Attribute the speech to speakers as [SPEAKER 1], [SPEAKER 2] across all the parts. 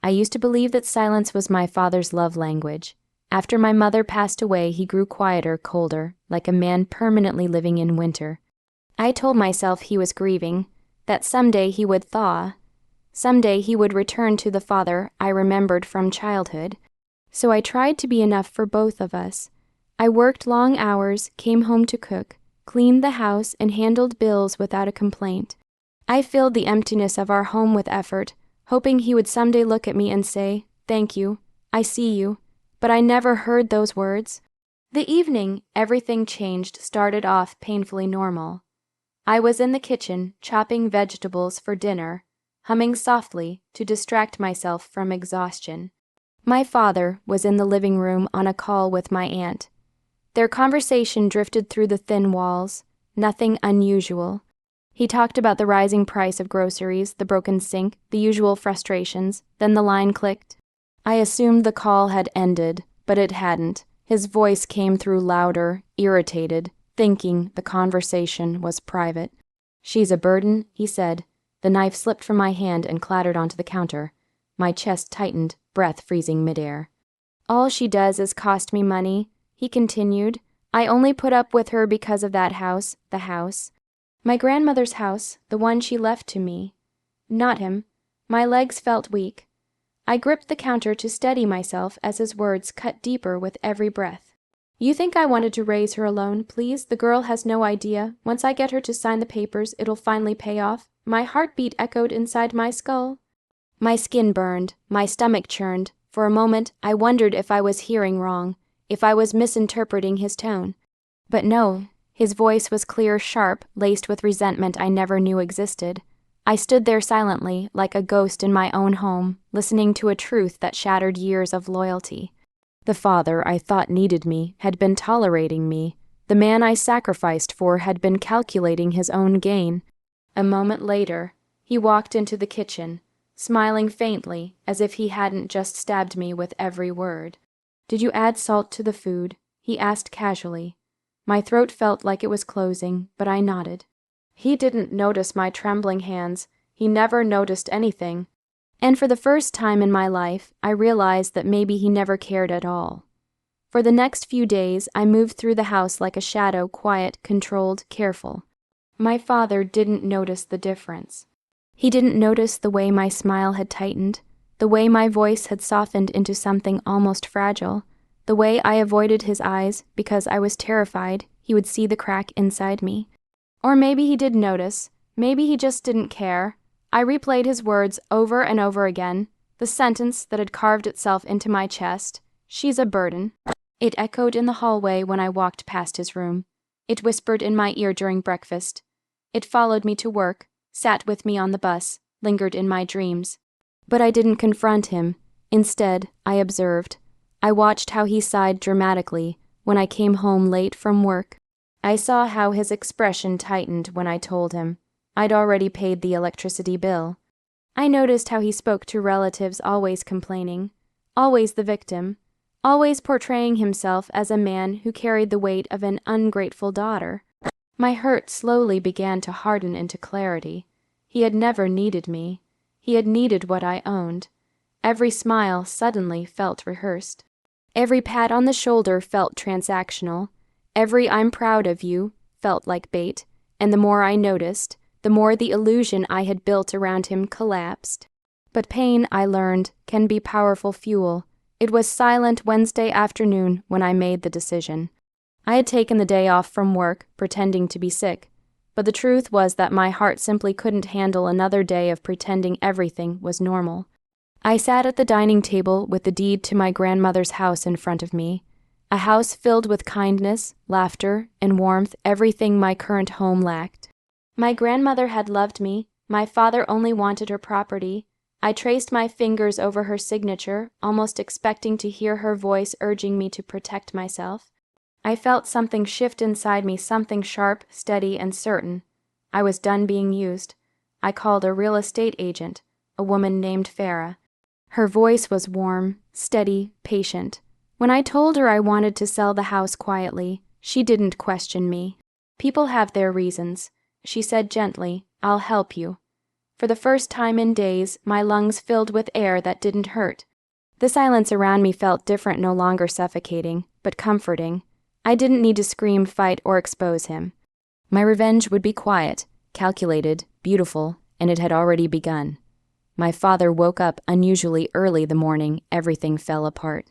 [SPEAKER 1] I used to believe that silence was my father's love language. After my mother passed away, he grew quieter, colder, like a man permanently living in winter. I told myself he was grieving, that someday he would thaw. Someday he would return to the father I remembered from childhood. So I tried to be enough for both of us. I worked long hours, came home to cook, cleaned the house, and handled bills without a complaint. I filled the emptiness of our home with effort, hoping he would someday look at me and say, "Thank you, I see you," but I never heard those words. The evening everything changed started off painfully normal. I was in the kitchen, chopping vegetables for dinner, humming softly to distract myself from exhaustion. My father was in the living room on a call with my aunt. Their conversation drifted through the thin walls, nothing unusual. He talked about the rising price of groceries, the broken sink, the usual frustrations, then the line clicked. I assumed the call had ended, but it hadn't. His voice came through louder, irritated, thinking the conversation was private. "She's a burden," he said. The knife slipped from my hand and clattered onto the counter. My chest tightened, breath freezing midair. "All she does is cost me money," he continued. "I only put up with her because of that house, the house. My grandmother's house, the one she left to me. Not him." My legs felt weak. I gripped the counter to steady myself as his words cut deeper with every breath. "You think I wanted to raise her alone, please? The girl has no idea. Once I get her to sign the papers, it'll finally pay off." My heartbeat echoed inside my skull. My skin burned, my stomach churned. For a moment, I wondered if I was hearing wrong, if I was misinterpreting his tone. But no, his voice was clear, sharp, laced with resentment I never knew existed. I stood there silently, like a ghost in my own home, listening to a truth that shattered years of loyalty. The father I thought needed me had been tolerating me. The man I sacrificed for had been calculating his own gain. A moment later, he walked into the kitchen, smiling faintly as if he hadn't just stabbed me with every word. "Did you add salt to the food?" he asked casually. My throat felt like it was closing, but I nodded. He didn't notice my trembling hands. He never noticed anything. And for the first time in my life, I realized that maybe he never cared at all. For the next few days, I moved through the house like a shadow, quiet, controlled, careful. My father didn't notice the difference. He didn't notice the way my smile had tightened, the way my voice had softened into something almost fragile, the way I avoided his eyes because I was terrified he would see the crack inside me. Or maybe he did notice. Maybe he just didn't care. I replayed his words over and over again, the sentence that had carved itself into my chest. "She's a burden." It echoed in the hallway when I walked past his room. It whispered in my ear during breakfast. It followed me to work, sat with me on the bus, lingered in my dreams. But I didn't confront him. Instead, I observed. I watched how he sighed dramatically when I came home late from work. I saw how his expression tightened when I told him I'd already paid the electricity bill. I noticed how he spoke to relatives always complaining, always the victim, always portraying himself as a man who carried the weight of an ungrateful daughter. My hurt slowly began to harden into clarity. He had never needed me. He had needed what I owned. Every smile suddenly felt rehearsed. Every pat on the shoulder felt transactional. Every "I'm proud of you" felt like bait, and the more I noticed, the more the illusion I had built around him collapsed. But pain, I learned, can be powerful fuel. It was silent Wednesday afternoon when I made the decision. I had taken the day off from work, pretending to be sick, but the truth was that my heart simply couldn't handle another day of pretending everything was normal. I sat at the dining table with the deed to my grandmother's house in front of me, a house filled with kindness, laughter, and warmth, everything my current home lacked. My grandmother had loved me. My father only wanted her property. I traced my fingers over her signature, almost expecting to hear her voice urging me to protect myself. I felt something shift inside me, something sharp, steady, and certain. I was done being used. I called a real estate agent, a woman named Farah. Her voice was warm, steady, patient. When I told her I wanted to sell the house quietly, she didn't question me. "People have their reasons," she said gently. "I'll help you." For the first time in days, my lungs filled with air that didn't hurt. The silence around me felt different, no longer suffocating, but comforting. I didn't need to scream, fight, or expose him. My revenge would be quiet, calculated, beautiful, and it had already begun. My father woke up unusually early the morning everything fell apart.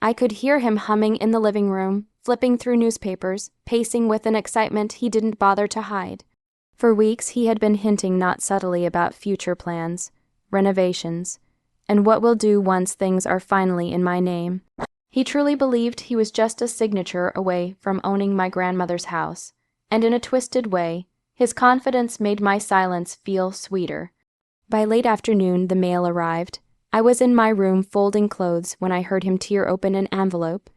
[SPEAKER 1] I could hear him humming in the living room, flipping through newspapers, pacing with an excitement he didn't bother to hide. For weeks he had been hinting not subtly about future plans, renovations, and what we'll do once things are finally in my name. He truly believed he was just a signature away from owning my grandmother's house, and in a twisted way, his confidence made my silence feel sweeter. By late afternoon, the mail arrived. I was in my room folding clothes when I heard him tear open an envelope.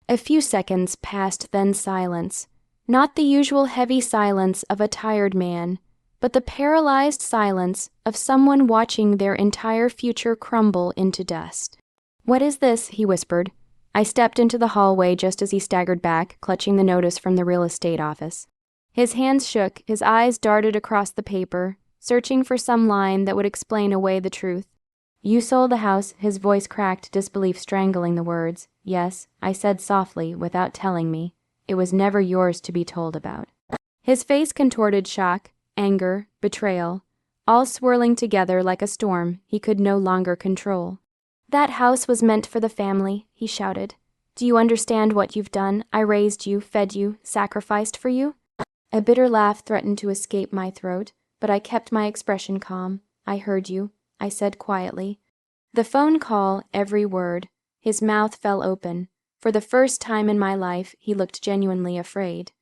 [SPEAKER 1] A few seconds passed, then silence. Not the usual heavy silence of a tired man, but the paralyzed silence of someone watching their entire future crumble into dust. "What is this?" he whispered. I stepped into the hallway just as he staggered back, clutching the notice from the real estate office. His hands shook, his eyes darted across the paper, searching for some line that would explain away the truth. "You sold the house," his voice cracked, disbelief strangling the words. "Yes," I said softly, without telling me. "It was never yours to be told about." His face contorted shock, anger, betrayal, all swirling together like a storm he could no longer control. "That house was meant for the family," he shouted. "Do you understand what you've done? I raised you, fed you, sacrificed for you?" A bitter laugh threatened to escape my throat, but I kept my expression calm. "I heard you," I said quietly. The phone call, every word. His mouth fell open. For the first time in my life, he looked genuinely afraid.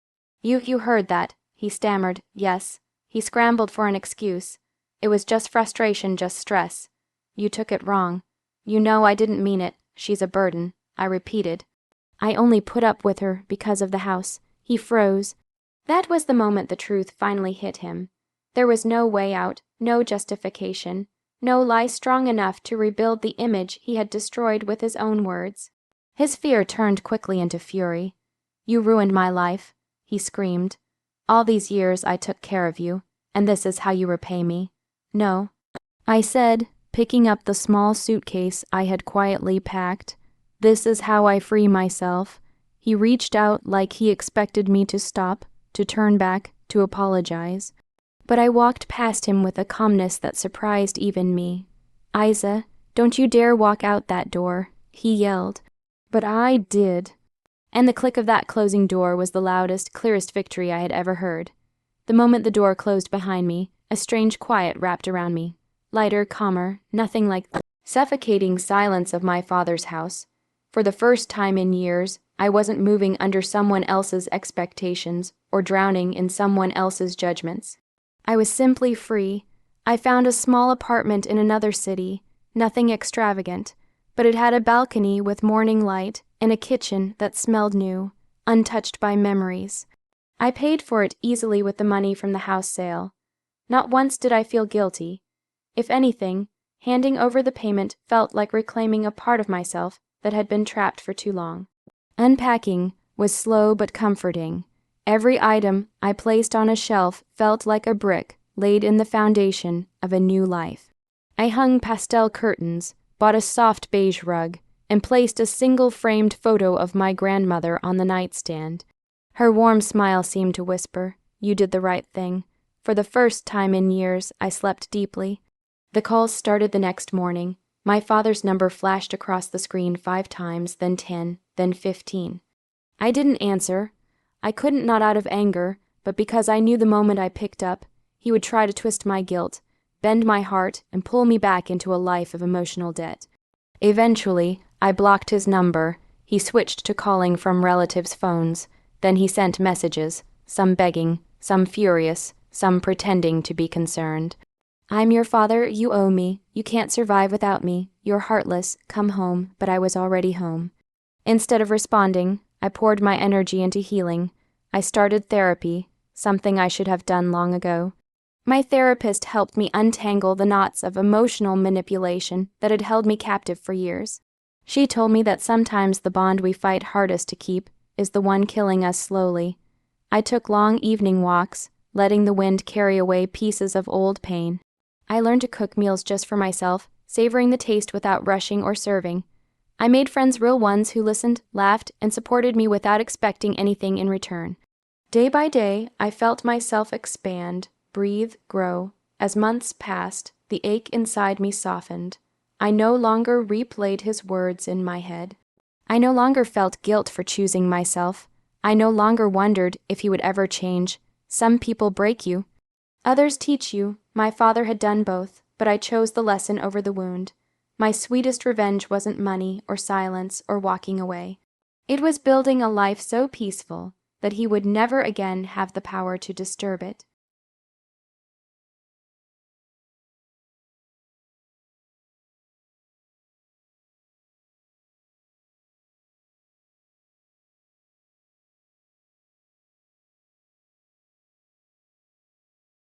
[SPEAKER 1] You heard that," he stammered. "Yes." He scrambled for an excuse. "It was just frustration, just stress. You took it wrong. You know I didn't mean it. She's a burden," I repeated. "I only put up with her because of the house." He froze. That was the moment the truth finally hit him. There was no way out, no justification, no lie strong enough to rebuild the image he had destroyed with his own words. His fear turned quickly into fury. "You ruined my life," he screamed. "All these years I took care of you, and this is how you repay me." "No," I said, picking up the small suitcase I had quietly packed. "This is how I free myself." He reached out like he expected me to stop, to turn back, to apologize. But I walked past him with a calmness that surprised even me. "Isa, don't you dare walk out that door," he yelled. But I did. And the click of that closing door was the loudest, clearest victory I had ever heard. The moment the door closed behind me, a strange quiet wrapped around me. Lighter, calmer, nothing like the suffocating silence of my father's house. For the first time in years, I wasn't moving under someone else's expectations or drowning in someone else's judgments. I was simply free. I found a small apartment in another city, nothing extravagant, but it had a balcony with morning light and a kitchen that smelled new, untouched by memories. I paid for it easily with the money from the house sale. Not once did I feel guilty. If anything, handing over the payment felt like reclaiming a part of myself that had been trapped for too long. Unpacking was slow but comforting. Every item I placed on a shelf felt like a brick laid in the foundation of a new life. I hung pastel curtains, bought a soft beige rug, and placed a single-framed photo of my grandmother on the nightstand. Her warm smile seemed to whisper, "You did the right thing." For the first time in years, I slept deeply. The calls started the next morning. My father's number flashed across the screen 5 times, then 10, then 15. I didn't answer. I couldn't, not out of anger, but because I knew the moment I picked up, he would try to twist my guilt, bend my heart, and pull me back into a life of emotional debt. Eventually, I blocked his number. He switched to calling from relatives' phones. Then he sent messages, some begging, some furious, some pretending to be concerned. "I'm your father, you owe me. You can't survive without me. You're heartless. Come home." But I was already home. Instead of responding, I poured my energy into healing. I started therapy, something I should have done long ago. My therapist helped me untangle the knots of emotional manipulation that had held me captive for years. She told me that sometimes the bond we fight hardest to keep is the one killing us slowly. I took long evening walks, letting the wind carry away pieces of old pain. I learned to cook meals just for myself, savoring the taste without rushing or serving. I made friends, real ones, who listened, laughed, and supported me without expecting anything in return. Day by day, I felt myself expand, breathe, grow. As months passed, the ache inside me softened. I no longer replayed his words in my head. I no longer felt guilt for choosing myself. I no longer wondered if he would ever change. Some people break you. Others teach you. My father had done both, but I chose the lesson over the wound. My sweetest revenge wasn't money or silence or walking away. It was building a life so peaceful that he would never again have the power to disturb it.